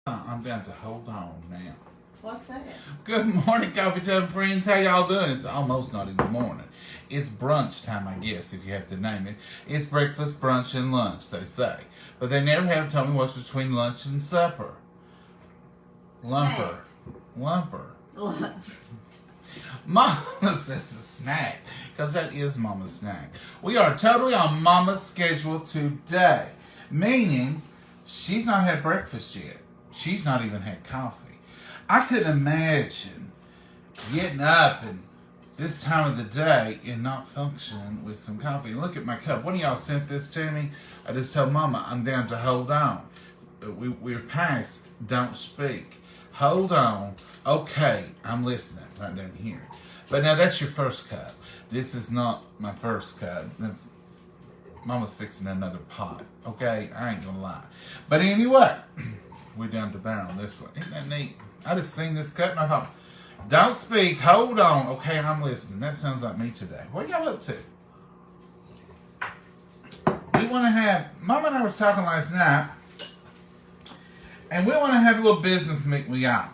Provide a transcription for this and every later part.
I'm down to hold on now. What's that? Good morning, Coffee Tub friends. How y'all doing? It's almost not even morning. It's brunch time, I guess, if you have to name it. It's breakfast, brunch, and lunch, they say. But they never have told me what's between lunch and supper. Lumper. Lunch. Mama says a snack, because that is Mama's snack. We are totally on Mama's schedule today, meaning she's not had breakfast yet. She's not even had coffee. I couldn't imagine getting up and this time of the day and not functioning with some coffee. Look at my cup. One of y'all sent this to me. I just told Mama I'm down to hold on. We're past don't speak. Hold on. Okay, I'm listening right down here. But now that's your first cup. This is not my first cup. That's Mama's fixing another pot. Okay, I ain't gonna lie. But anyway, we're down to there on this one. Isn't that neat? I just seen this cup and I thought, don't speak, hold on. Okay, I'm listening. That sounds like me today. What are y'all up to? We want to have, Mama and I was talking last night, and we want to have a little business meeting with y'all.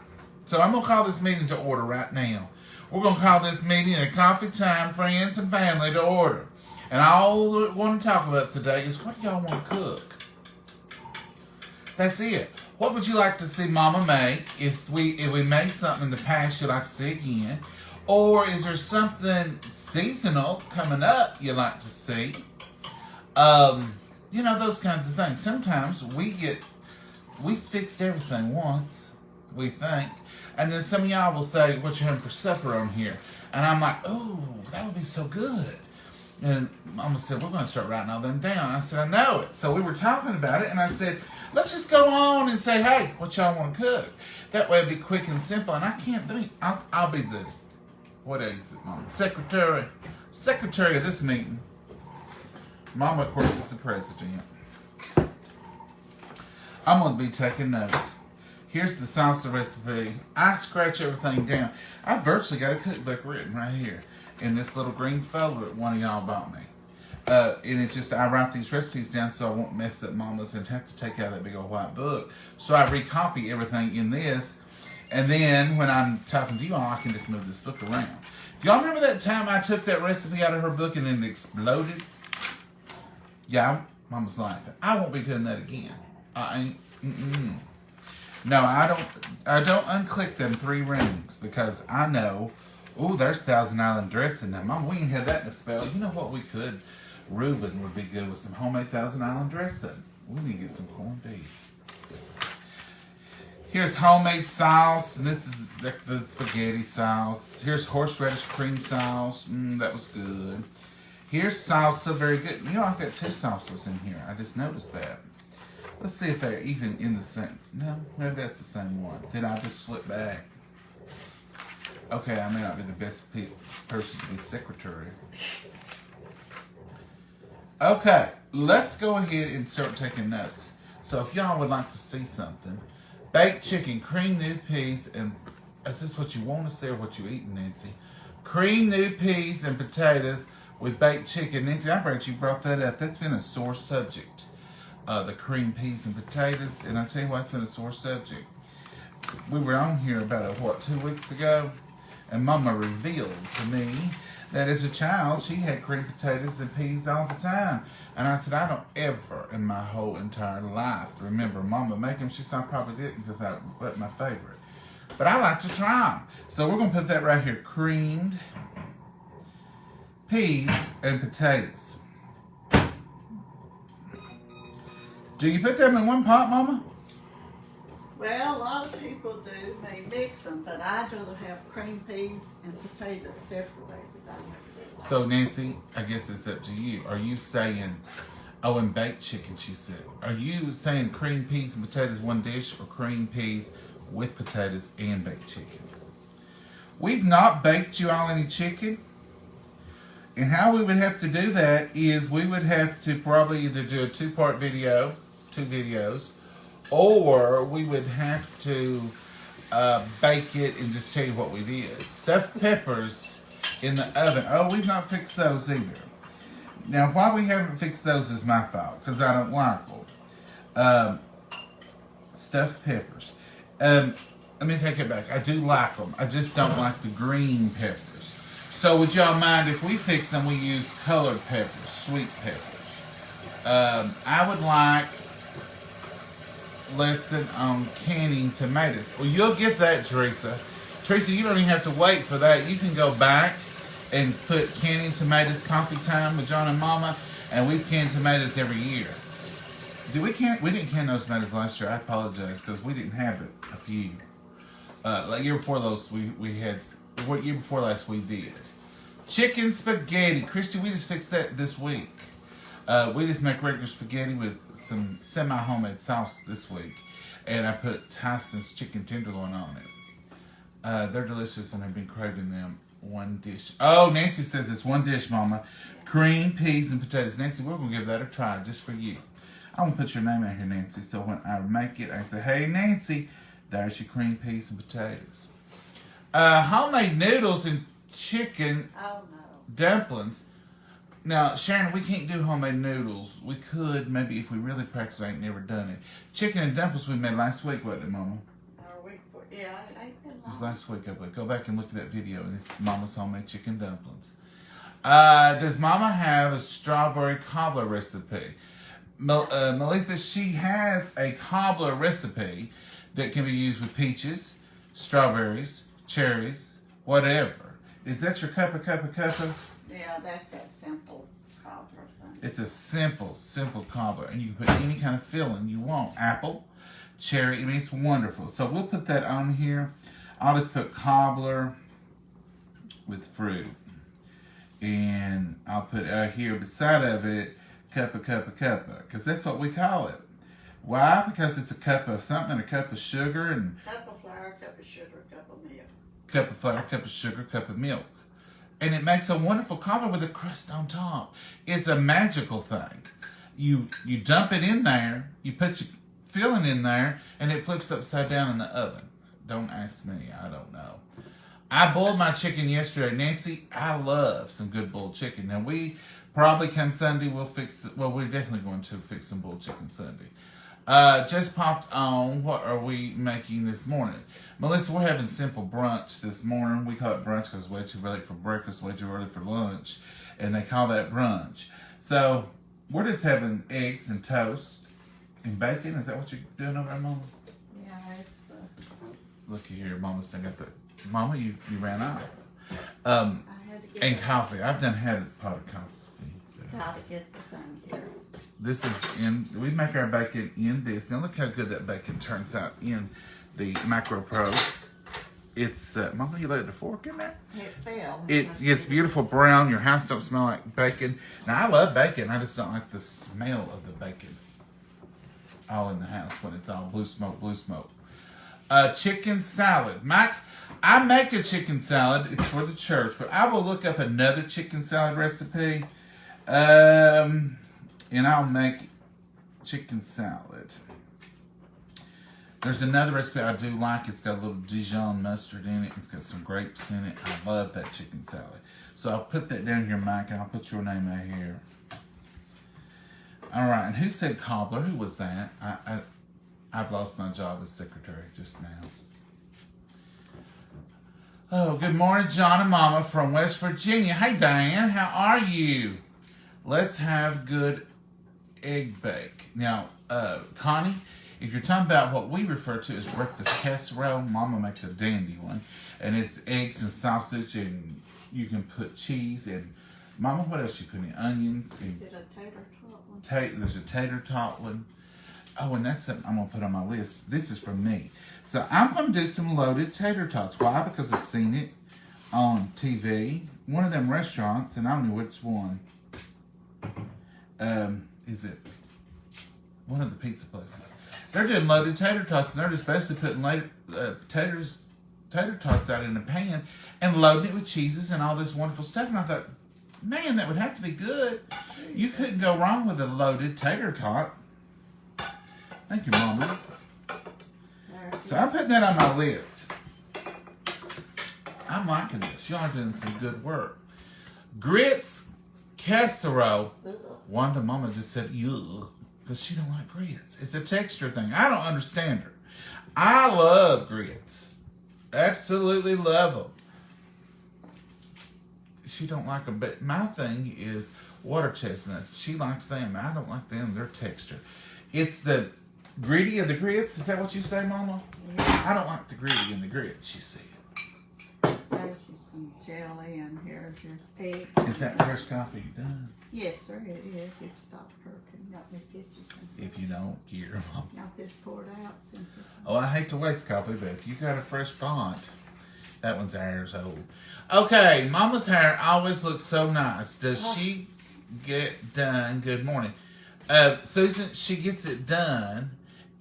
So I'm going to call this meeting to order right now. We're going to call this meeting a coffee time, friends and family to order. And all we want to talk about today is what do y'all want to cook? That's it. What would you like to see Mama make? If we made something in the past you'd like to see again? Or is there something seasonal coming up you'd like to see? You know, those kinds of things. Sometimes we fixed everything once, we think. And then some of y'all will say, what you having for supper on here? And I'm like, oh, that would be so good. And Mama said, we're going to start writing all them down. I said, I know it. So we were talking about it, and I said, let's just go on and say, hey, what y'all want to cook? That way it'll be quick and simple. And I can't think. I'll be the, what is it, Mama? Secretary of this meeting. Mama, of course, is the president. I'm going to be taking notes. Here's the salsa recipe. I scratch everything down. I virtually got a cookbook written right here in this little green folder that one of y'all bought me. And it's just, I write these recipes down so I won't mess up Mama's and have to take out that big old white book. So I recopy everything in this. And then when I'm talking to you all, I can just move this book around. Y'all remember that time I took that recipe out of her book and it exploded? Yeah, Mama's laughing. I won't be doing that again. I ain't. No, I don't unclick them 3 rings because I know, ooh, there's Thousand Island dressing now. Mom, we ain't had that in a spell. You know what we could? Reuben would be good with some homemade Thousand Island dressing. We need to get some corned beef. Here's homemade sauce, and this is the spaghetti sauce. Here's horseradish cream sauce. That was good. Here's salsa, very good. You know, I've got 2 salsas in here. I just noticed that. Let's see if they're even in the same. No, maybe that's the same one. Did I just flip back? Okay, I may not be the best person to be secretary. Okay, let's go ahead and start taking notes. So if y'all would like to see something, baked chicken, cream new peas, and is this what you want to see or what you eating, Nancy? Cream new peas and potatoes with baked chicken. Nancy, I'm glad you brought that up. That's been a sore subject. The cream peas and potatoes, and I tell you what, it's been a sore subject. We were on here about 2 weeks ago, and Mama revealed to me that as a child she had cream potatoes and peas all the time, and I said I don't ever in my whole entire life remember Mama making them. She said I probably didn't because that wasn't my favorite, but I like to try them. So we're gonna put that right here: creamed peas and potatoes. Do you put them in one pot, Mama? Well, a lot of people do, may mix them, but I'd rather have cream peas and potatoes separated. So, Nancy, I guess it's up to you. Are you saying, oh, and baked chicken, she said. Are you saying cream peas and potatoes one dish, or cream peas with potatoes and baked chicken? We've not baked you all any chicken. And how we would have to do that is we would have to probably either do a 2-part video, 2 videos, or we would have to bake it and just tell you what we did. Stuffed peppers in the oven. Oh, we've not fixed those either. Now, why we haven't fixed those is my fault, because I don't like them. Stuffed peppers. Let me take it back. I do like them. I just don't like the green peppers. So would y'all mind if we fix them, we use colored peppers, sweet peppers. I would like lesson on canning tomatoes. Well, you'll get that, Teresa. Teresa, you don't even have to wait for that. You can go back and put canning tomatoes coffee time with John and Mama, and we've canned tomatoes every year. We didn't can those tomatoes last year. I apologize because we didn't have it a few. Like year before those, we had. What year before last we did? Chicken spaghetti. Christy, we just fixed that this week. We just make regular spaghetti with some semi-homemade sauce this week. And I put Tyson's chicken tenderloin on it. They're delicious and I've been craving them. One dish. Oh, Nancy says it's one dish, Mama. Cream, peas, and potatoes. Nancy, we're going to give that a try just for you. I'm going to put your name out here, Nancy. So when I make it, I say, hey, Nancy, there's your cream, peas, and potatoes. Homemade noodles and chicken dumplings. Now, Sharon, we can't do homemade noodles. We could, maybe if we really practice. I ain't never done it. Chicken and dumplings we made last week, wasn't it, Mama? Yeah, it ain't been long. It was last week, I believe. Go back and look at that video, and it's Mama's homemade chicken dumplings. Does Mama have a strawberry cobbler recipe? Melissa, she has a cobbler recipe that can be used with peaches, strawberries, cherries, whatever. Is that your cuppa? Yeah, that's a simple cobbler thing. It's a simple cobbler, and you can put any kind of filling you want. Apple, cherry, I mean, it's wonderful. So we'll put that on here. I'll just put cobbler with fruit. And I'll put here beside of it, cuppa, because that's what we call it. Why? Because it's a cup of something, a cup of sugar, and cup of flour, cup of sugar, cup of milk. Cup of flour, cup of sugar, cup of milk. And it makes a wonderful cobbler with a crust on top. It's a magical thing. You dump it in there, you put your filling in there, and it flips upside down in the oven. Don't ask me, I don't know. I boiled my chicken yesterday. Nancy, I love some good boiled chicken. Now we probably come Sunday, we're definitely going to fix some boiled chicken Sunday. Just popped on, what are we making this morning? Melissa, we're having simple brunch this morning. We call it brunch because it's way too early for breakfast, way too early for lunch. And they call that brunch. So, we're just having eggs and toast and bacon. Is that what you're doing over there, Mama? Yeah, it's the... Looky here, Mama's done got the... Mama, you ran out. I had to get And coffee. I've done had a pot of coffee. Gotta get the thing here. This is we make our bacon in this. And look how good that bacon turns out in the Macro Pro. It's, Mama, you laid the fork in there? It fell. It's beautiful brown. Your house don't smell like bacon. Now, I love bacon. I just don't like the smell of the bacon all in the house when it's all blue smoke. Chicken salad. Mike, I make a chicken salad. It's for the church, but I will look up another chicken salad recipe. And I'll make chicken salad. There's another recipe I do like. It's got a little Dijon mustard in it. It's got some grapes in it. I love that chicken salad. So I'll put that down here, Mike, and I'll put your name out here. All right, and who said cobbler? Who was that? I've lost my job as secretary just now. Oh, good morning, John and Mama from West Virginia. Hey, Diane, how are you? Let's have good egg bake. Now, Connie, if you're talking about what we refer to as breakfast casserole, Mama makes a dandy one. And it's eggs and sausage, and you can put cheese. And Mama, what else you put in? Onions. Is it a tater tot one? There's a tater tot one. Oh, and that's something I'm going to put on my list. This is from me. So I'm going to do some loaded tater tots. Why? Because I've seen it on TV. One of them restaurants, and I don't know which one. Is it one of the pizza places? They're doing loaded tater tots, and they're just basically putting tater tots out in a pan and loading it with cheeses and all this wonderful stuff. And I thought, man, that would have to be good. You couldn't go wrong with a loaded tater tot. Thank you, Mama. So I'm putting that on my list. I'm liking this. Y'all are doing some good work. Grits casserole. Wanda Mama just said, yuck, because she don't like grits. It's a texture thing. I don't understand her. I love grits. Absolutely love them. She don't like them, but my thing is water chestnuts. She likes them. I don't like them. Their texture. It's the gritty of the grits. Is that what you say, Mama? Yeah. I don't like the gritty in the grits. You see. There's you some jelly, and here's your eggs. Is that fresh coffee done? Yes, sir, it is. It stopped hurting. Let me get you some. If you don't, get your mom. Got this poured out since it's. Oh, I hate to waste coffee, but if you got a fresh pot, that one's hours old. Okay, Mama's hair always looks so nice. Does she get done? Good morning. Susan, she gets it done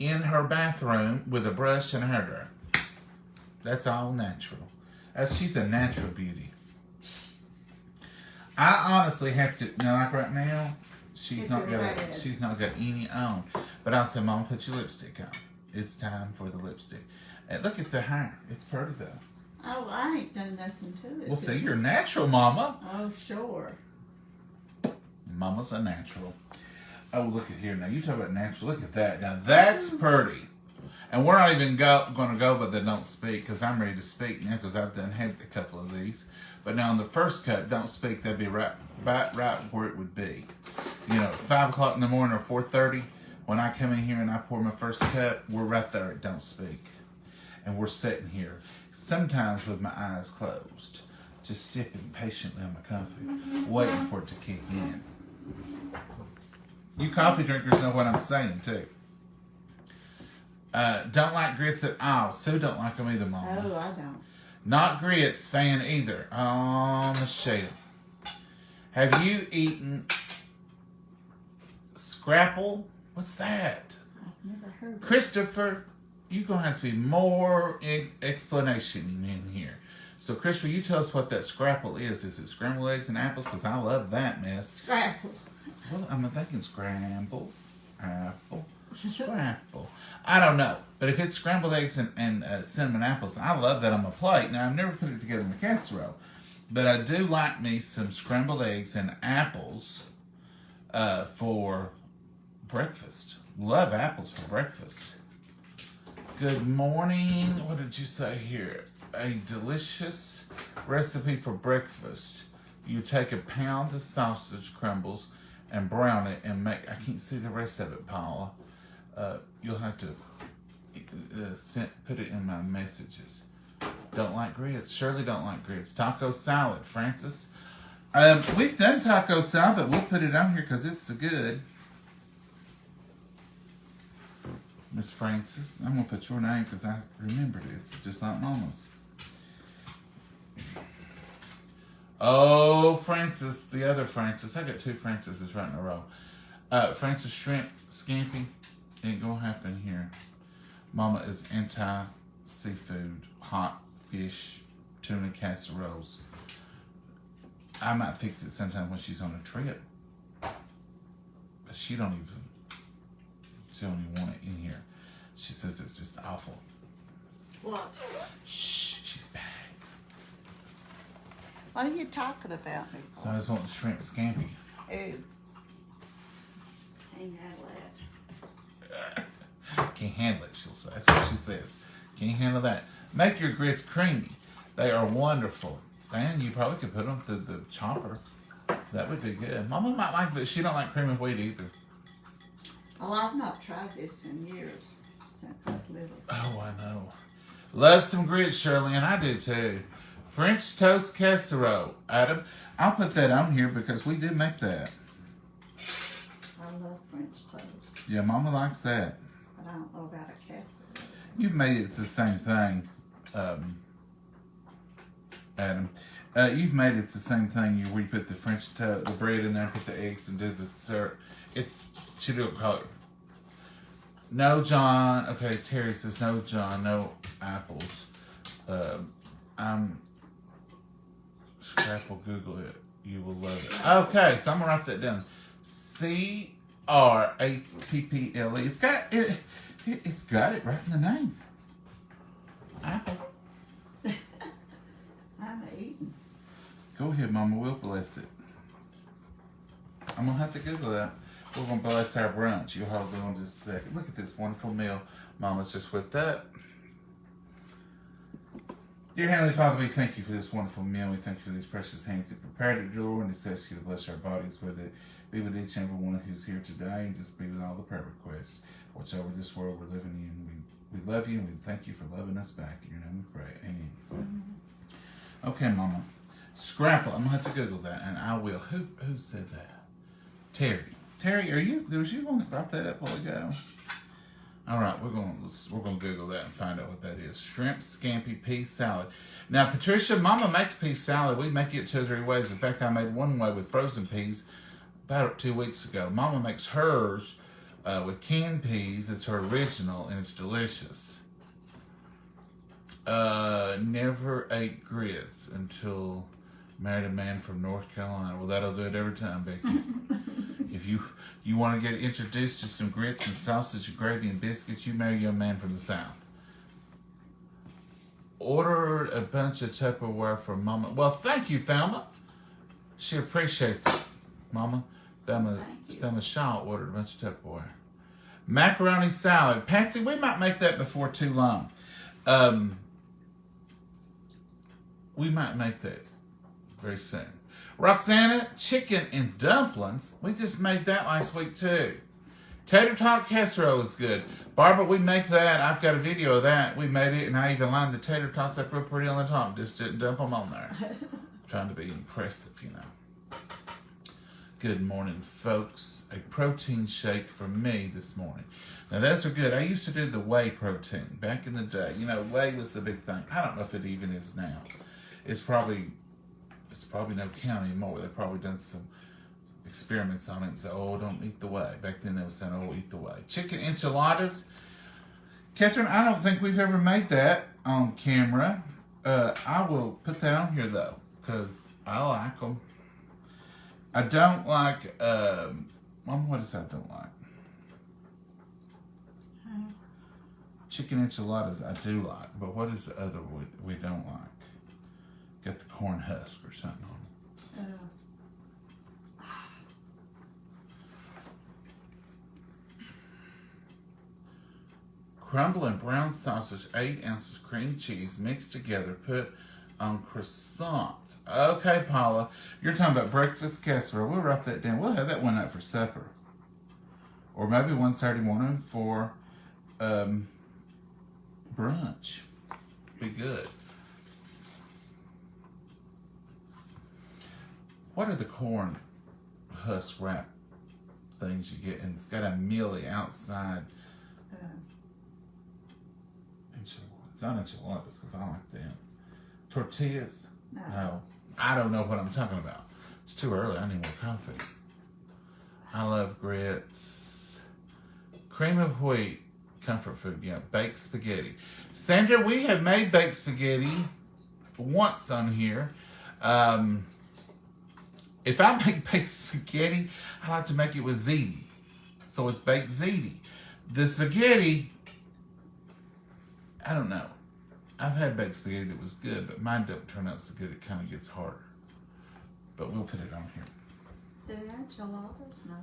in her bathroom with a brush and a hairdryer. That's all natural. She's a natural beauty. I honestly have to, like right now, she's not got any on. But I'll say, Mama, put your lipstick on. It's time for the lipstick. And look at the hair. It's pretty though. Oh, I ain't done nothing to it. Well, see, you're natural, Mama. Oh, sure. Mama's a natural. Oh, look at here. Now, you talk about natural. Look at that. Now, that's pretty. And we're not even going to go by the don't speak, because I'm ready to speak now, because I've had a couple of these. But now, on the first cut, don't speak, that'd be right where it would be. 5 o'clock in the morning or 4:30, when I come in here and I pour my first cup, we're right there at don't speak. And we're sitting here, sometimes with my eyes closed, just sipping patiently on my coffee, waiting for it to kick in. You coffee drinkers know what I'm saying, too. Don't like grits at all. Sue don't like them either, Mama. Oh, I don't. Not grits fan either. Oh, Michelle. Have you eaten scrapple? What's that? I've never heard of it. Christopher, you're going to have to be more explanation in here. So, Christopher, you tell us what that scrapple is. Is it scrambled eggs and apples? Because I love that mess. Scrapple. Well, I'm thinking scramble, apple, scrapple. I don't know. But if it's scrambled eggs and cinnamon apples, I love that on my plate. Now, I've never put it together in a casserole. But I do like me some scrambled eggs and apples for breakfast. Love apples for breakfast. Good morning. What did you say here? A delicious recipe for breakfast. You take a pound of sausage crumbles and brown it and make, I can't see the rest of it, Paula. You'll have to put it in my messages. Don't like grits. Shirley don't like grits. Taco salad, Francis. We've done taco salad, but we'll put it on here because it's so good. Miss Francis, I'm going to put your name because I remembered it. It's just like Mama's. Oh, Francis, the other Francis. I got two Francises right in a row. Francis Shrimp Scampi. Ain't gonna happen here. Mama is anti-seafood, hot fish, tuna casseroles. I might fix it sometime when she's on a trip. But she don't even want it in here. She says it's just awful. What? Shh, she's back. What are you talking about? So I just want the shrimp scampi. Oh. Can't handle that. Can't handle it, she'll say. That's what she says. Can't handle that. Make your grits creamy. They are wonderful. And you probably could put them through the chopper. That would be good. Mama might like it. She don't like cream of wheat either. Well, I've not tried this in years, since I was little. Oh, I know. Love some grits, Shirley, and I do too. French toast casserole. Adam, I'll put that on here because we do make that. I love French toast, Yeah, Mama likes that. but I don't know about a casserole. You've made it the same thing, Adam. You've made it the same thing where you put the French toast, the bread in there, put the eggs, and do the syrup. She don't call it. No, John. Okay, Terry says no, John. No apples. Scrapple, Google it. You will love it. Okay, so I'm gonna write that down. CRAPPLE. It's got it. It's got it right in the name. Apple. I'm eating. Go ahead, Mama. We'll bless it. I'm gonna have to Google that. We're gonna bless our brunch. You'll hold on just a second. Look at this wonderful meal Mama's just whipped up. Dear Heavenly Father, we thank you for this wonderful meal. We thank you for these precious hands that prepared it, dear Lord, and just ask you to bless our bodies with it. Be with each and every one who's here today, and just be with all the prayer requests. Watch over this world we're living in. We love you, and we thank you for loving us back. In your name we pray. Amen. Okay, Mama. Scrapple. I'm going to have to Google that, and I will. Who said that? Terry. Terry, was you going to brought that up while ago? All right, we're gonna Google that and find out what that is. Shrimp scampi pea salad. Now, Patricia, Mama makes pea salad. We make it 2 or 3 ways. In fact, I made one way with frozen peas about 2 weeks ago. Mama makes hers with canned peas. It's her original, and it's delicious. Never ate grits until married a man from North Carolina. Well, that'll do it every time, Becky. If you want to get introduced to some grits and sausage and gravy and biscuits, you marry your man from the South. Ordered a bunch of Tupperware for Mama. Well, thank you, Thelma. She appreciates it, Mama. Thelma Shaw ordered a bunch of Tupperware. Macaroni salad. Patsy, we might make that before too long. We might make that very soon. Roxana, chicken and dumplings. We just made that last week too. Tater tot casserole is good. Barbara, we make that. I've got a video of that. We made it, and I even lined the tater tots up real pretty on the top. Just didn't dump them on there. Trying to be impressive, you know. Good morning, folks. A protein shake for me this morning. Now, those are good. I used to do the whey protein back in the day. You know, whey was the big thing. I don't know if it even is now. It's probably no count anymore. They've probably done some experiments on it and said, oh, don't eat the whey. Back then they were saying, oh, eat the whey. Chicken enchiladas. Catherine, I don't think we've ever made that on camera. I will put that on here, though, because I like them. I don't like, what is that I don't like? Chicken enchiladas I do like, but what is the other we don't like? Got the corn husk or something on it. Crumble and brown sausage, 8 ounces cream cheese mixed together, put on croissants. Okay, Paula, you're talking about breakfast casserole. We'll write that down. We'll have that one up for supper. Or maybe one Saturday morning for brunch. Be good. What are the corn husk wrap things you get? And it's got a mealy outside. It's not enchiladas because I like them. Tortillas? No. I don't know what I'm talking about. It's too early. I need more coffee. I love grits. Cream of wheat. Comfort food. Yeah. Baked spaghetti. Sandra, we have made baked spaghetti once on here. If I make baked spaghetti, I like to make it with ziti. So it's baked ziti. The spaghetti, I don't know. I've had baked spaghetti that was good, but mine don't turn out so good. It kind of gets harder. But we'll put it on here. Do enchiladas? No.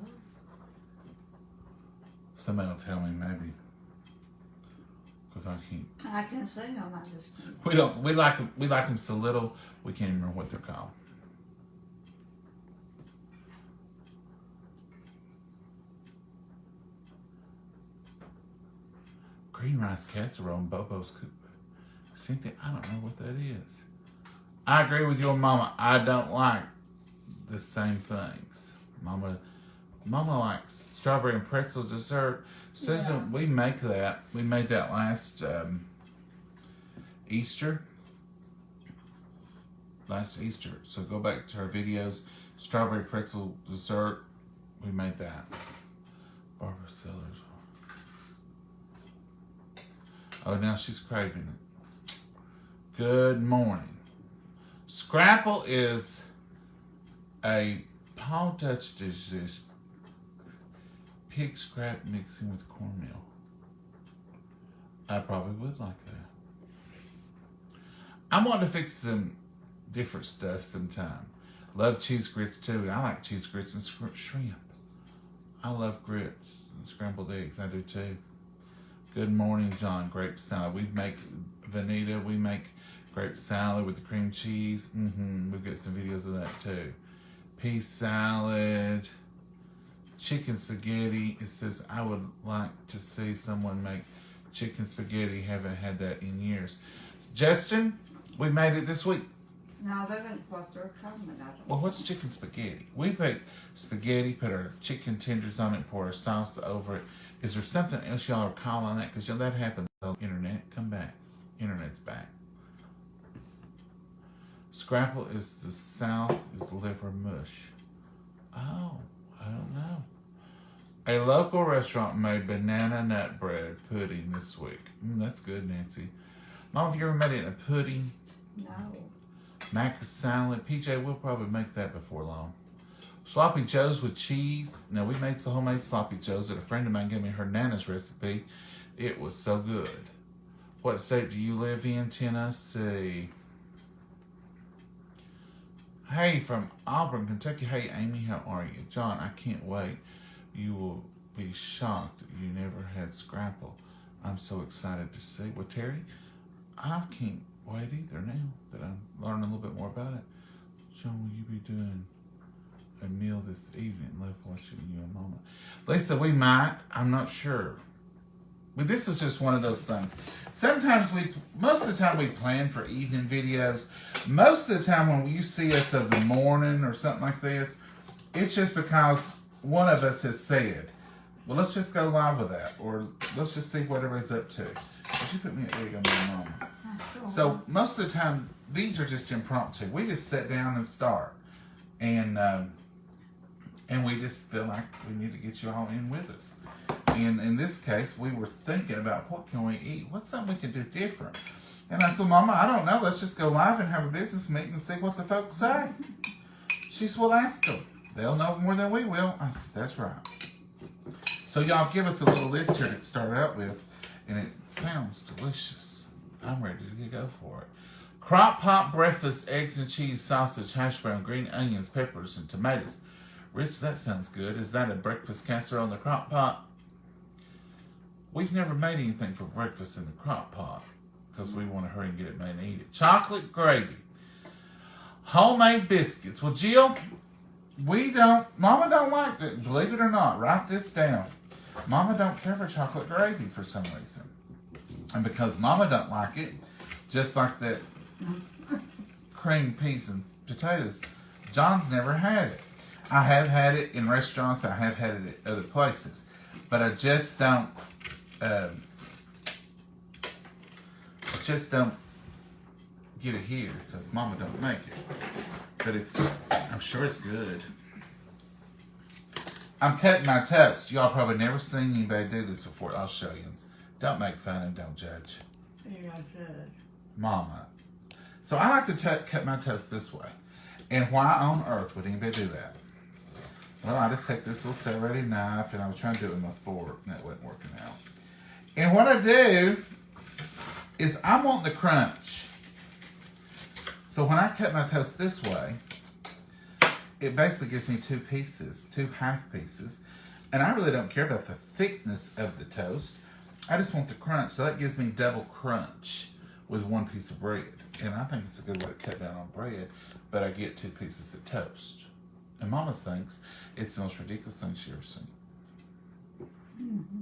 Somebody will tell me maybe. Because I can't. I can see them. I just can't. We like them so little we can't even remember what they're called. Green rice casserole and Bobo's cook. I don't know what that is. I agree with your mama. I don't like the same things. Mama likes strawberry and pretzel dessert. Susan, we make that. We made that last Easter. Last Easter. So go back to our videos. Strawberry pretzel dessert. We made that. Barbara Sellers. Oh, now she's craving it. Good morning. Scrapple is a Paul Dutch dish. Pig scrap mixing with cornmeal. I probably would like that. I want to fix some different stuff sometime. Love cheese grits too. I like cheese grits and shrimp. I love grits and scrambled eggs. I do too. Good morning, John. Grape salad. We make Vanita. We make Grape salad with the cream cheese. We'll get some videos of that too. Pea salad. Chicken spaghetti. It says, I would like to see someone make chicken spaghetti. Haven't had that in years. Justin, we made it this week. No, that ain't what they're coming out of. Well, what's chicken spaghetti? We make spaghetti, put our chicken tenders on it, pour our sauce over it. Is there something else y'all are calling that? Because that happens. Internet, come back. Internet's back. Scrapple is the South, is liver mush. Oh, I don't know. A local restaurant made banana nut bread pudding this week. That's good, Nancy. Mom, have you ever made it in a pudding? No. Mac salad. PJ, we'll probably make that before long. Sloppy Joes with cheese. Now, we made some homemade Sloppy Joes that a friend of mine gave me her Nana's recipe. It was so good. What state do you live in? Tennessee. Hey, from Auburn, Kentucky. Hey, Amy, how are you? John, I can't wait. You will be shocked you never had Scrapple. I'm so excited to see. Well, Terry, I can't wait either now that I'm learning a little bit more about it. John, will you be doing a meal this evening? Love watching you and Mama. Lisa, we might. I'm not sure. But this is just one of those things. Sometimes most of the time we plan for evening videos. Most of the time when you see us of the morning or something like this, it's just because one of us has said, well, let's just go live with that. Or let's just see what everybody's up to. Would you put me an egg on my Mama? Sure. So most of the time, these are just impromptu. We just sit down and start. And we just feel like we need to get you all in with us. And in this case, we were thinking about what can we eat? What's something we can do different? And I said, Mama, I don't know. Let's just go live and have a business meeting and see what the folks say. She said, well, ask them. They'll know more than we will. I said, that's right. So y'all give us a little list here to start out with. And it sounds delicious. I'm ready to go for it. Crock pot breakfast, eggs and cheese, sausage, hash brown, green onions, peppers, and tomatoes. Rich, that sounds good. Is that a breakfast casserole in the crock pot? We've never made anything for breakfast in the crock pot because we want to hurry and get it made and eat it. Chocolate gravy. Homemade biscuits. Well, Jill, Mama don't like it. Believe it or not, write this down. Mama don't care for chocolate gravy for some reason. And because Mama don't like it, just like that creamed peas and potatoes, John's never had it. I have had it in restaurants. I have had it at other places. But I just don't get it here because Mama don't make it. But I'm sure it's good. I'm cutting my toast. Y'all probably never seen anybody do this before. I'll show you. Don't make fun and don't judge. You're not judge. Mama. So I like to cut my toast this way. And why on earth would anybody do that? Well, I just take this little celery knife and I was trying to do it with my fork and that wasn't working out. And what I do is I want the crunch. So when I cut my toast this way, it basically gives me two half pieces. And I really don't care about the thickness of the toast. I just want the crunch. So that gives me double crunch with one piece of bread. And I think it's a good way to cut down on bread, but I get 2 pieces of toast. And Mama thinks it's the most ridiculous thing she ever seen. Mm-hmm.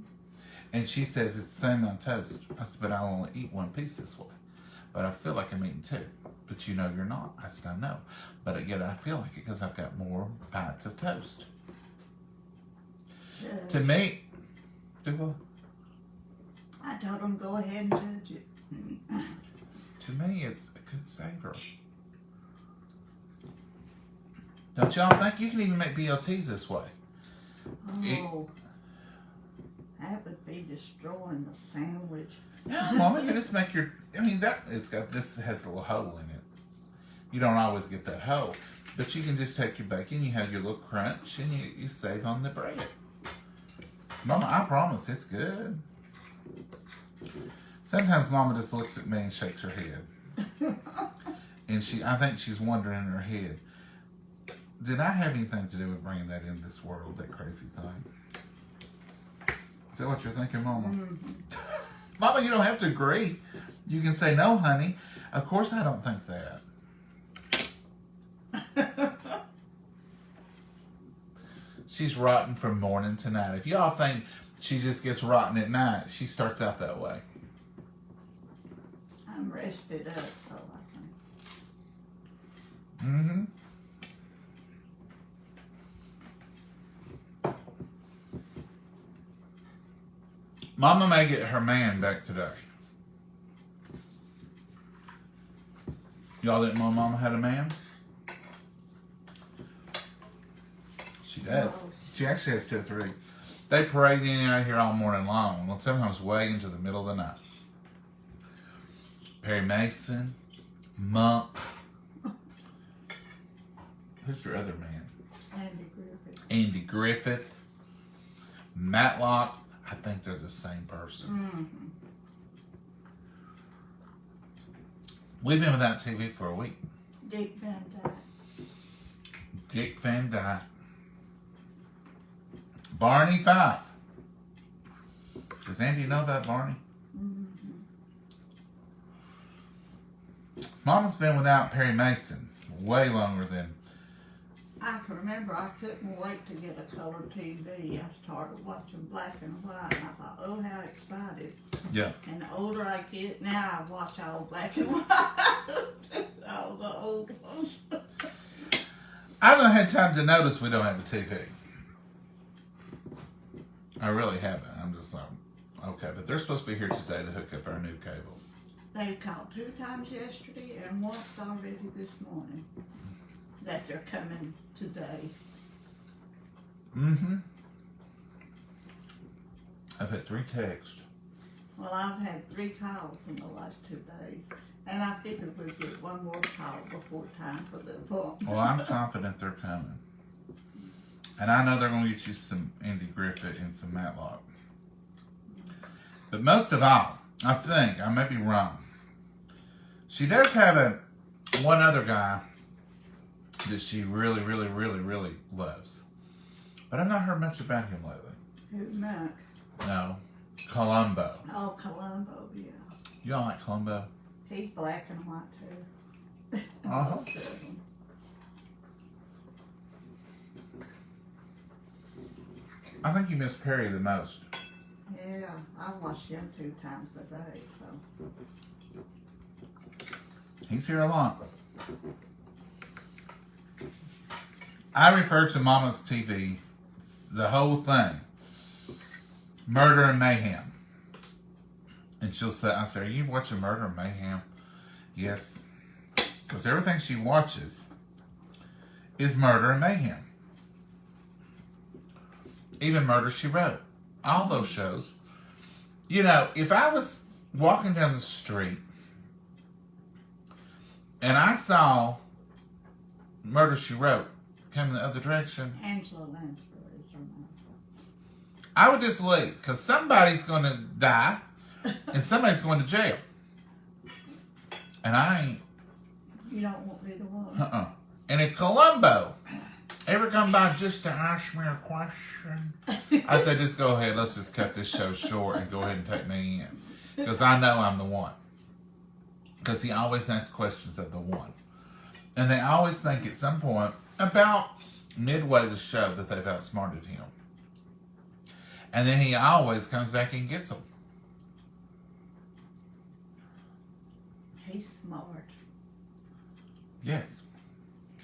And she says it's the same on toast. I said, but I'll only eat 1 piece this way. But I feel like I'm eating 2. But you know you're not. I said, I know. But yet I feel like it because I've got more bites of toast. Judge. To me, do what? I told them go ahead and judge it. To me, it's a good savor. Don't y'all think you can even make BLTs this way? Oh, that would be destroying the sandwich. No, Mama, you just make your. I mean, this has a little hole in it. You don't always get that hole, but you can just take your bacon. You have your little crunch, and you save on the bread. Mama, I promise it's good. Sometimes Mama just looks at me and shakes her head, and I think she's wondering in her head, did I have anything to do with bringing that into this world? That crazy thing. Is that what you're thinking, Mama? Mm-hmm. Mama, you don't have to agree. You can say, no, honey, Of course I don't think that. She's rotten from morning to night. If y'all think she just gets rotten at night, she starts out that way. I'm rested up so I can. Mm-hmm. Mama may get her man back today. Y'all didn't know Mama had a man? She does. No. She actually has 2 or 3. They parade in and out here all morning long. Well, sometimes way into the middle of the night. Perry Mason, Monk. Who's your other man? Andy Griffith. Matlock. I think they're the same person. Mm-hmm. We've been without TV for a week. Dick Van Dyke. Dick Van Dyke. Barney Fife. Does Andy know about Barney? Mm-hmm. Mama's been without Perry Mason way longer than. I can remember I couldn't wait to get a color TV. I started watching black and white, and I thought, oh, how excited. Yeah. And the older I get, now I watch all black and white. All the old ones. I haven't had time to notice we don't have a TV. I really haven't. I'm just like, okay, but they're supposed to be here today to hook up our new cable. They called 2 times yesterday and once already this morning that they're coming today. Mm-hmm. I've had 3 texts. Well, I've had 3 calls in the last 2 days, and I figured we'd get one more call before time for the appointment. Well, I'm confident they're coming. And I know they're going to get you some Andy Griffith and some Matlock. But most of all, I think, I may be wrong, she does have one other guy that she really, really, really, really loves. But I've not heard much about him lately. Who, Mac? No. Columbo. Oh, Columbo, yeah. You don't like Columbo? He's black and white, too. Uh-huh. Most of them. I think you miss Perry the most. Yeah, I watch him 2 times a day, so. He's here a lot. I refer to Mama's TV, the whole thing, Murder and Mayhem. And she'll say, I say, are you watching Murder and Mayhem? Yes. Because everything she watches is Murder and Mayhem. Even Murder, She Wrote. All those shows. You know, if I was walking down the street and I saw Murder, She Wrote coming the other direction, Angela Lansbury is her name. I would just leave. Because somebody's going to die and somebody's going to jail. And I ain't. You don't want me the one. And if Columbo ever come by just to ask me a question, I say, just go ahead. Let's just cut this show short and go ahead and take me in. Because I know I'm the one. Because he always asks questions of the one. And they always think at some point, about midway the show, that they've outsmarted him. And then he always comes back and gets them. He's smart. Yes,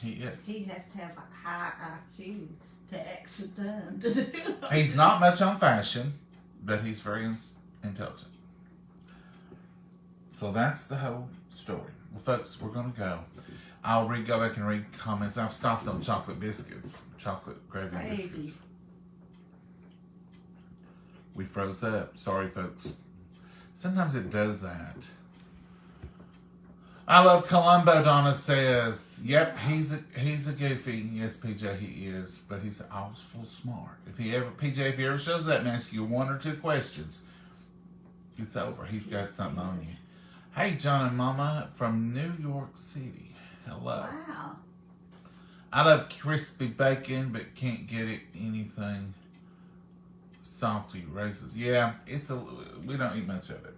he is. He has to have a high IQ to exit them to do it. He's not much on fashion, but he's very intelligent. So that's the whole story. Well, folks, we're going to go. I'll go back and read comments. I've stopped on chocolate biscuits, chocolate gravy biscuits. We froze up. Sorry, folks. Sometimes it does that. I love Columbo, Donna says. Yep, he's a goofy. Yes, PJ, he is. But he's awful smart. PJ, if he ever shows up and asks you 1 or 2 questions, it's over. He's got something on you. Hey, John and Mama from New York City. Hello. Wow. I love crispy bacon, but can't get it anything salty. Raisins. Yeah, we don't eat much of it.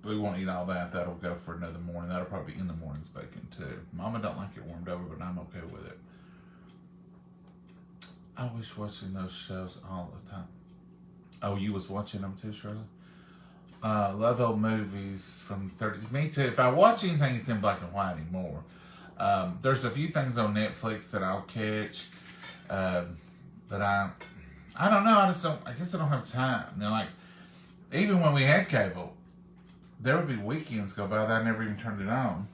we won't eat all that. That'll go for another morning. That'll probably be in the morning's bacon too. Mama don't like it warmed over, but I'm okay with it. I was watching those shows all the time. Oh, you was watching them too, Shirley? Love old movies from the 30s. Me too. If I watch anything, it's in black and white anymore. There's a few things on Netflix that I'll catch, but I don't know. I guess I don't have time. You know, like, even when we had cable, there would be weekends go by that I never even turned it on.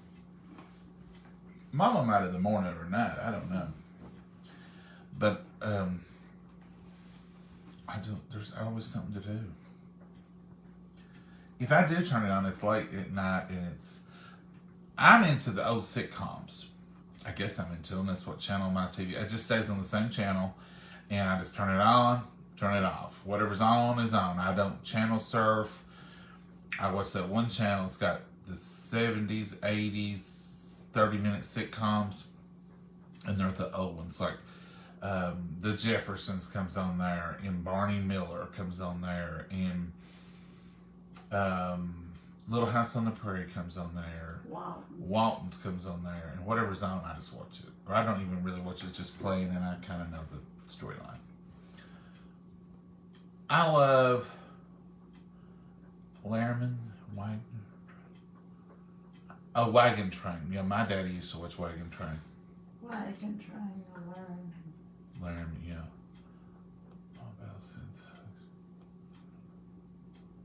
Mama might in the morning or night. I don't know. But there's always something to do. If I do turn it on, it's late at night, and I'm into the old sitcoms. I guess I'm into them. That's what channel my TV. It just stays on the same channel, and I just turn it on, turn it off. Whatever's on is on. I don't channel surf. I watch that one channel. It's got the 70s, 80s, 30-minute sitcoms, and they're the old ones, like The Jeffersons comes on there, and Barney Miller comes on there, and Little House on the Prairie comes on there. Walton's comes on there, and whatever's on, I just watch it. Or I don't even really watch it; it's just playing, and I kind of know the storyline. I love Wagon Train. Yeah, my daddy used to watch Wagon Train. Wagon Train, Laramie, yeah.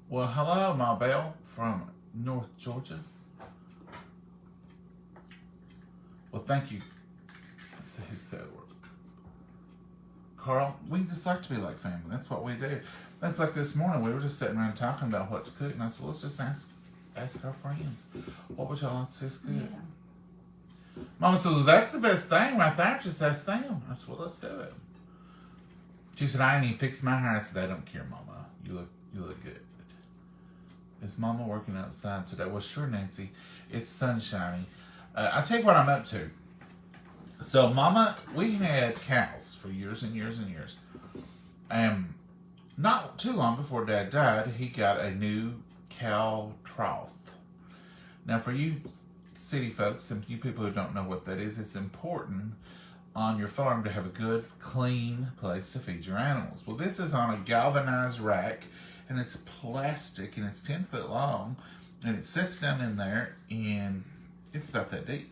Well, hello, Ma Belle from North Georgia. Well, thank you. Let's see who said it. Carl, we just like to be like family. That's what we do. That's like this morning. We were just sitting around talking about what to cook, and I said, well, let's just ask our friends. What would y'all like to see us cook? Yeah. Mama said, well, that's the best thing right there. Just ask them. I said, well, let's do it. She said, I ain't even fixed my hair. I said, I don't care, Mama. You look good. Is Mama working outside today? Well, sure, Nancy. It's sunshiny. I'll tell you what I'm up to. So, Mama, we had cows for years and years and years. And not too long before Dad died, he got a new cow trough. Now, for you city folks and you people who don't know what that is, it's important on your farm to have a good, clean place to feed your animals. Well, this is on a galvanized rack, and it's plastic, and it's 10 foot long, and it sits down in there, and it's about that deep.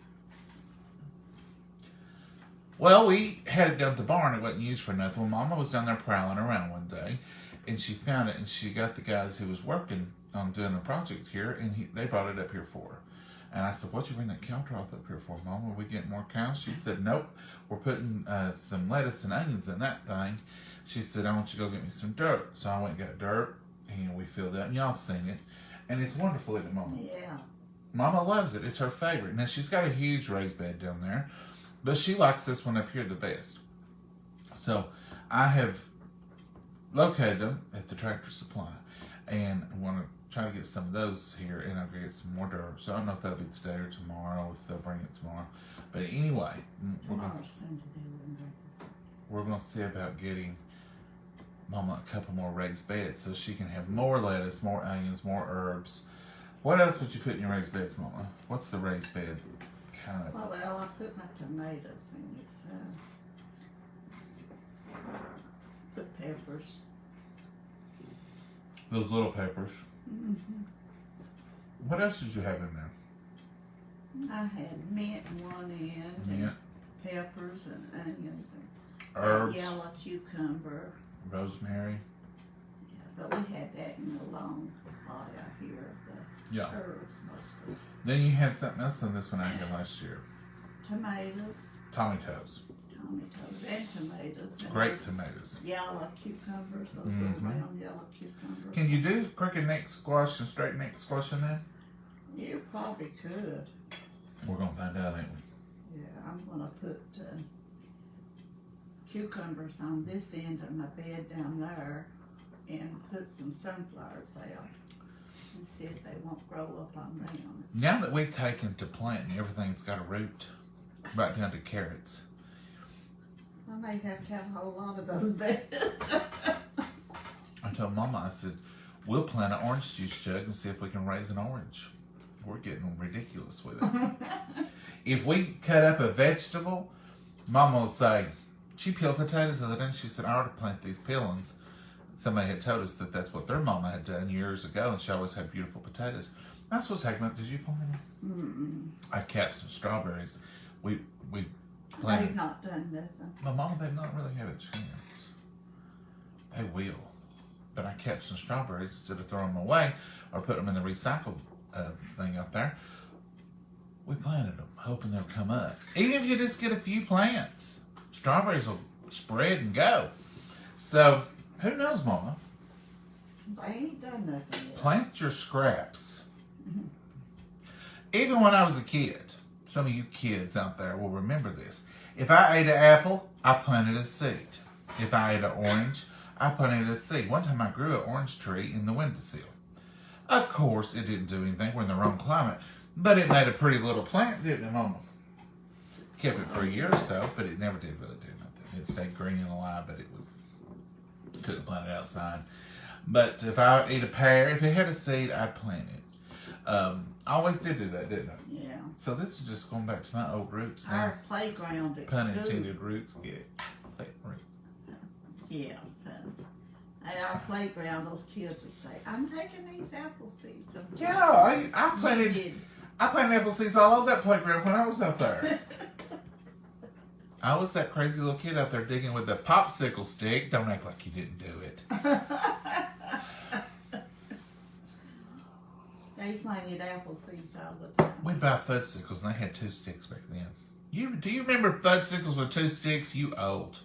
Well, we had it down at the barn. It wasn't used for nothing. Well, Mama was down there prowling around one day, and she found it, and she got the guys who was working on doing a project here, and they brought it up here for her. And I said, what you bring that cow trough up here for, Mama? Are we getting more cows? She said, nope. We're putting some lettuce and onions in that thing. She said, I want you to go get me some dirt. So I went and got dirt, and we filled that, and y'all seen it. And it's wonderful, isn't it, Mama? Yeah. Mama loves it. It's her favorite. Now, she's got a huge raised bed down there, but she likes this one up here the best. So I have located them at the Tractor Supply, and I want to try to get some of those here, and I'll get some more dirt. So I don't know if that'll be today or tomorrow, if they'll bring it tomorrow. But anyway, we're going to see about getting Mama a couple more raised beds so she can have more lettuce, more onions, more herbs. What else would you put in your raised beds, Mama? What's the raised bed kind of? Well, I put my tomatoes in it, so put peppers. Those little peppers. Mm-hmm. What else did you have in there? I had mint in one end, Mint, and peppers and onions and herbs, yellow cucumber. rosemary. Yeah, but we had that in the long pot out here of the herbs mostly. Then you had something else in this one I had last year. Tomatoes. Tomatoes. And tomatoes. And Great tomatoes. Yellow cucumbers, those little round yellow cucumbers. Can you do crooked neck squash and straight neck squash in there? You probably could. We're going to find out, ain't we? Yeah, I'm going to put cucumbers on this end of my bed down there and put some sunflowers out and see if they won't grow up on them. Now that we've taken to planting everything, it's got a root, right down to carrots. I may have to have a whole lot of those beds. I told Mama, I said, We'll plant an orange juice jug and see if we can raise an orange. We're getting ridiculous with it. If we cut up a vegetable, Mama will say, she peeled potatoes the other day, and she said, I ought to plant these peelings. Somebody had told us that that's what their mama had done years ago, and she always had beautiful potatoes. That's what's taking up. Did you plant them? Mm-mm. I capped some strawberries. We They've planted. not done nothing. My mama, they've not really had a chance. They will. But I kept some strawberries instead of throwing them away or putting them in the recycle thing up there. We planted them, hoping they'll come up. Even if you just get a few plants, strawberries will spread and go. So, who knows, Mama? They ain't done nothing yet. Plant your scraps. Even when I was a kid, some of you kids out there will remember this. If I ate an apple, I planted a seed. If I ate an orange, I planted a seed. One time I grew an orange tree in the windowsill. Of course, it didn't do anything. We're in the wrong climate. But it made a pretty little plant, didn't it, Mama? Kept it for a year or so, but it never did really do nothing. It stayed green and alive, but it was, couldn't plant it outside. But if I ate a pear, if it had a seed, I'd plant it. I always did do that, didn't I? Yeah. So this is just going back to my old roots now. Our playground at Pun school. intended roots. Yeah. Roots. Yeah, at our playground, those kids would say, I'm taking these apple seeds. Yeah, I You planted did. I planted apple seeds all over that playground when I was out there. I was that crazy little kid out there digging with a popsicle stick. Don't act like you didn't do it. They planted apple seeds all the time. We'd buy fudgesicles and they had 2 sticks back then. Do you remember fudgesicles with 2 sticks? You old.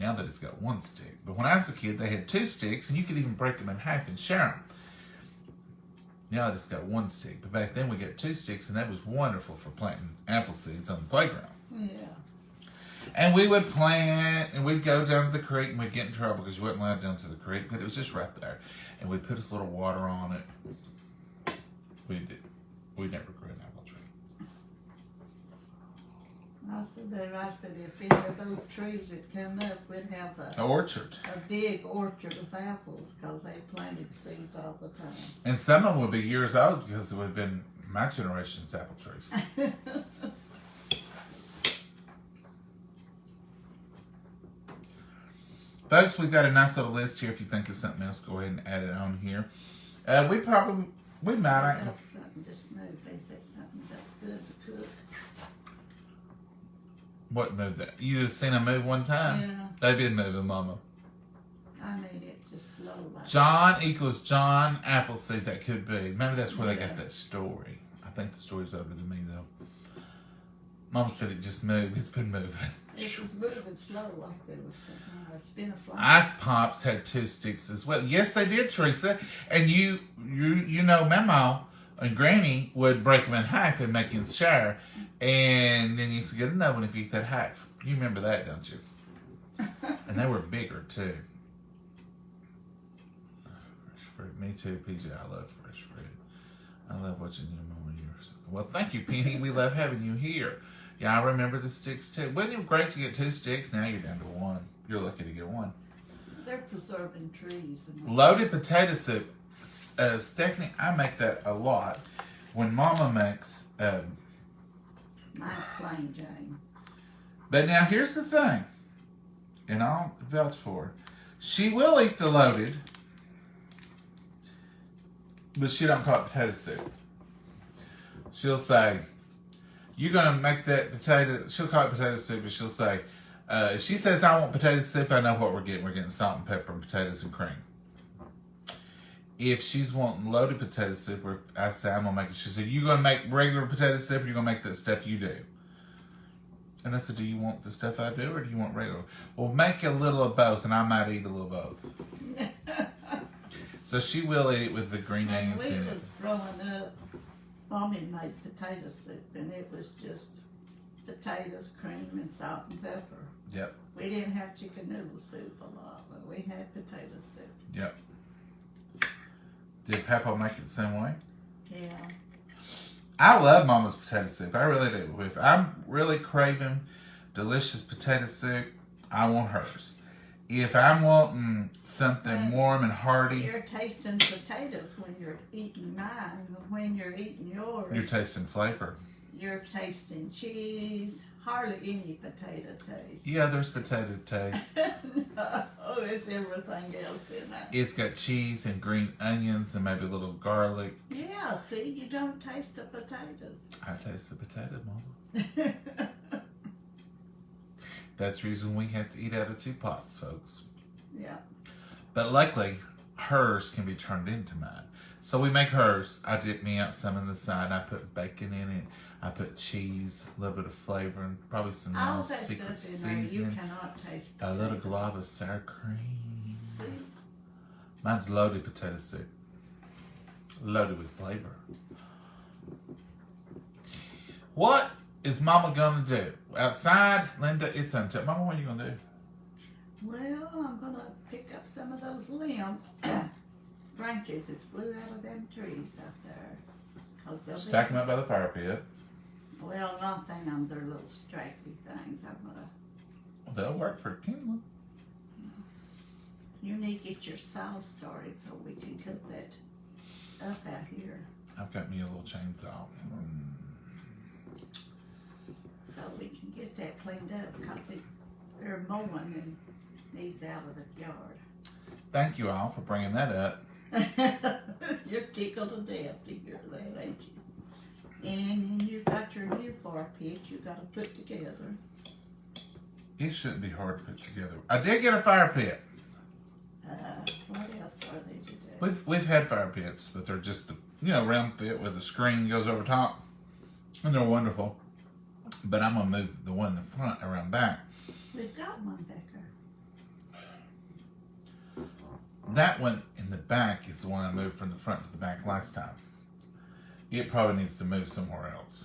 Now that it's got 1 stick. But when I was a kid, they had 2 sticks and you could even break them in half and share them. Now it's got 1 stick. But back then we got 2 sticks and that was wonderful for planting apple seeds on the playground. Yeah. And we would plant, and we'd go down to the creek, and we'd get in trouble because you wasn't allowed down to the creek, but it was just right there. And we'd put this little water on it. We never grew an apple tree. I said if any of those trees had come up, we'd have An orchard. a big orchard of apples because they planted seeds all the time. And some of them would be years old because it would have been my generation's apple trees. Folks, we've got a nice little list here. If you think of something else, go ahead and add it on here. We might. That's something just moved. They said something about good to cook. What moved that? You just seen them move one time? Yeah. They've been moving, Mama. I mean it just slow like John equals John Appleseed. That could be. Maybe that's where they got Yeah. that story. I think the story's over to me though. Mama said it just moved. It's been moving. it was moving slow like there was something. It's been a fly. Ice Pops had 2 sticks as well. Yes, they did, Teresa. And you know, Mama and Granny would break them in half and make them share. And then you used to get another one if you eat that half. You remember that, don't you? And they were bigger too. Fresh fruit. Me too, PJ. I love fresh fruit. I love watching you, Mama. Well, thank you, Penny. We love having you here. Yeah, I remember the sticks too. Wasn't it great to get 2 sticks? Now you're down to 1. You're lucky to get 1. They're preserving trees. And Loaded potato soup. Stephanie, I make that a lot. When Mama makes... mine's plain Jane. But now here's the thing. And I'll vouch for her. She will eat the loaded. But she don't call it potato soup. She'll say, you're going to make that potato... She'll call it potato soup, but she'll say... if she says, I want potato soup, I know what we're getting. We're getting salt and pepper and potatoes and cream. If she's wanting loaded potato soup, or I say, I'm going to make it, she said, you going to make regular potato soup, or you going to make that stuff you do? And I said, do you want the stuff I do, or do you want regular? Well, make a little of both, and I might eat a little of both. So she will eat it with the green When onions we in it. was growing up, Mommy made potato soup, and it was just potatoes, cream, and salt and pepper. Yep, We didn't have chicken noodle soup a lot, but we had potato soup. yep. Did Papa make it the same way? Yeah. I love Mama's potato soup. I really do. If I'm really craving delicious potato soup, I want hers. If I'm wanting something warm and hearty, You're tasting potatoes when you're eating mine. When you're eating yours, you're tasting flavor. you're tasting cheese. Hardly any potato taste. Yeah, there's potato taste. No, it's everything else in there. It's got cheese and green onions and maybe a little garlic. Yeah, see, you don't taste the potatoes. I taste the potato, Mama. That's the reason we have to eat out of 2 pots, folks. Yeah. But luckily, hers can be turned into mine. So we make hers. I dip me out some on the side. I put bacon in it. I put cheese, a little bit of flavor, and probably some All nice that secret stuff in there, you seasoning. cannot taste A potatoes. little glob of sour cream. See? Mine's loaded potato soup. Loaded with flavor. What is Mama gonna do? Outside, Linda, it's until. Mama, what are you gonna do? Well, I'm gonna pick up some of those limbs, branches that's blew out of them trees out there. 'Cause they'll Stack them up by the fire pit. Well, nothing on their little straggly things. I'm gonna. They'll work for kindling. You need to get your saw started so we can cut that up out here, I've got me a little chainsaw. so we can get that cleaned up because they're mowing and needs out of the yard. Thank you all for bringing that up. You're tickled to death to hear that, ain't you? And then you got your new fire pit you got to put together. It shouldn't be hard to put together. I did get a fire pit. What else are they to do? We've had fire pits, but they're just round fit with a screen goes over top, and they're wonderful. But I'm gonna move the one in the front around back. We've got one back there. That one in the back is the one I moved from the front to the back last time. It probably needs to move somewhere else.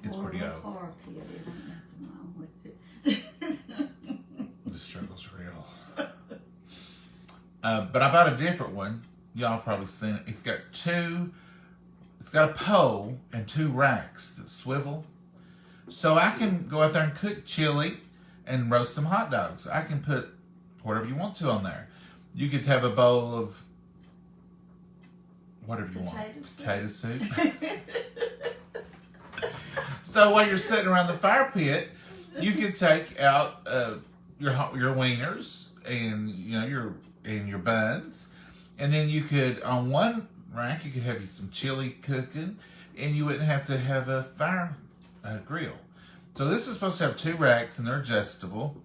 It's pretty Or old. a fire pit, it ain't nothing wrong with it. The struggle's real. But I bought a different one. Y'all probably seen it. It's got a pole and 2 racks that swivel. So I can go out there and cook chili and roast some hot dogs. I can put whatever you want to on there. You could have a bowl of whatever you want. Potato soup. So while you're sitting around the fire pit, you could take out your wieners and your buns, and then you could on one rack you could have some chili cooking, and you wouldn't have to have a fire grill. So this is supposed to have 2 racks, and they're adjustable,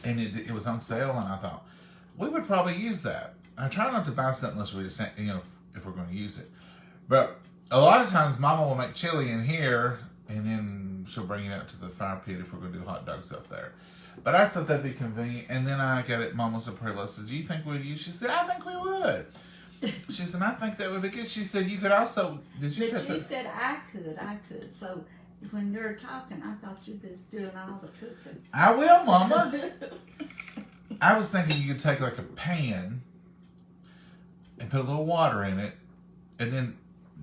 and it was on sale, and I thought we would probably use that. I try not to buy something unless we just if we're going to use it, but a lot of times Mama will make chili in here, and then she'll bring it out to the fire pit if we're going to do hot dogs up there. But I thought that'd be convenient. And then I got it. Mama said, I said, do you think we'd use? She said, I think we would. She said, I think that would be good. She said, you could also, But you said I could. So when you're talking, I thought you'd be doing all the cooking. I will, Mama. I was thinking you could take like a pan and put a little water in it, and then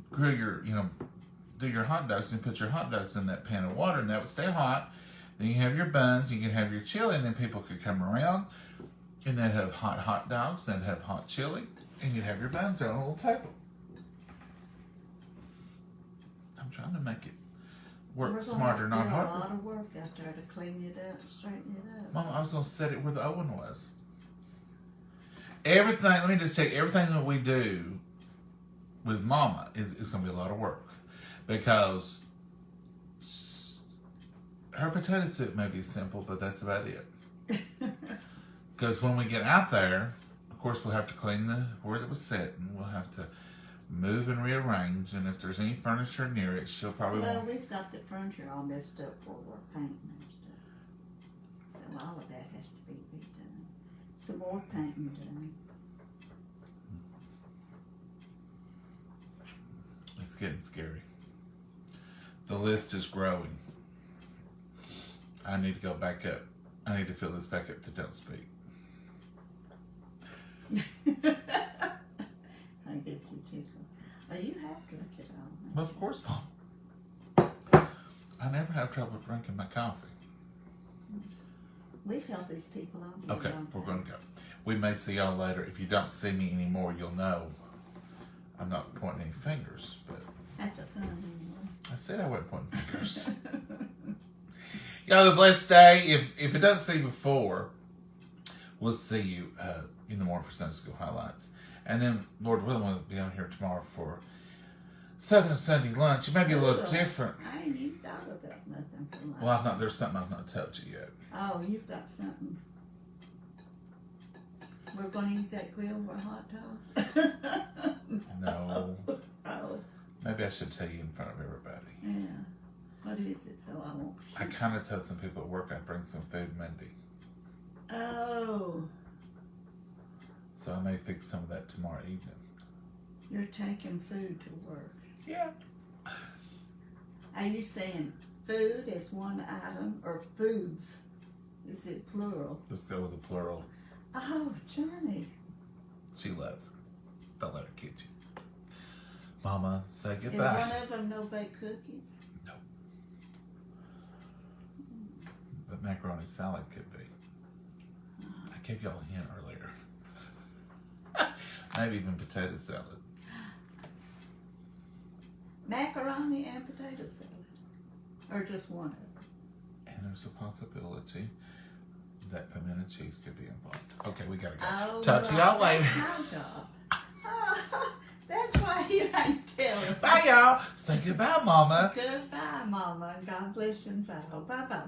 grill do your hot dogs and put your hot dogs in that pan of water, and that would stay hot. Then you have your buns, you can have your chili, and then people could come around, and they'd have hot dogs, they'd have hot chili, and you'd have your buns there on a little table. I'm trying to make it work smarter, not harder. A lot of work out there to clean it up, straighten it up. Mama, I was going to set it where the oven was. Everything, let me just tell you, everything that we do with Mama is going to be a lot of work. Because her potato soup may be simple, but that's about it. Because when we get out there, of course, we'll have to clean where it was set, and we'll have to move and rearrange. And if there's any furniture near it, she'll probably Well, we've got the furniture all messed up where we're painting and stuff. So all of that has to be redone. Some more painting done. It's getting scary. The list is growing. I need to go back up. I need to fill this back up to don't speak. I get you tickled. Oh, you have drunk it all. Well, of course, Mom. I never have trouble drinking my coffee. We've held these people on here. Okay, a long we're time. going to go. We may see y'all later. If you don't see me anymore, you'll know. I'm not pointing any fingers, but That's a fun anyway. I said I wasn't pointing fingers. Y'all have a blessed day. If it doesn't see you before, we'll see you in the morning for Sunday School Highlights. And then, Lord willing, we'll be on here tomorrow for Southern Sunday lunch. It may be a little different. I ain't even thought about nothing for lunch. Well, there's something I've not told you yet. Oh, you've got something. We're going to use that grill for hot dogs? No. Oh, Maybe I should tell you in front of everybody. yeah. What is it so I won't I shoot? kind of told some people at work I'd bring some food Monday. Oh, So I may fix some of that tomorrow evening. you're taking food to work. Yeah. Are you saying food as one item or foods? Is it plural? Let's go with the plural. Oh, Johnny. She loves. Don't let her kid you. Mama, say Is goodbye. one of them no baked cookies? No. But macaroni salad could be. I gave y'all a hint earlier. Maybe even potato salad. Macaroni and potato salad? Or just one of them? And there's a possibility that pimento cheese could be involved. Okay, we gotta go. Oh, Talk to y'all right. later. That's my job. That's why you ain't telling. Bye, y'all. Say goodbye, Mama. Goodbye, Mama. God bless you and all. Bye-bye.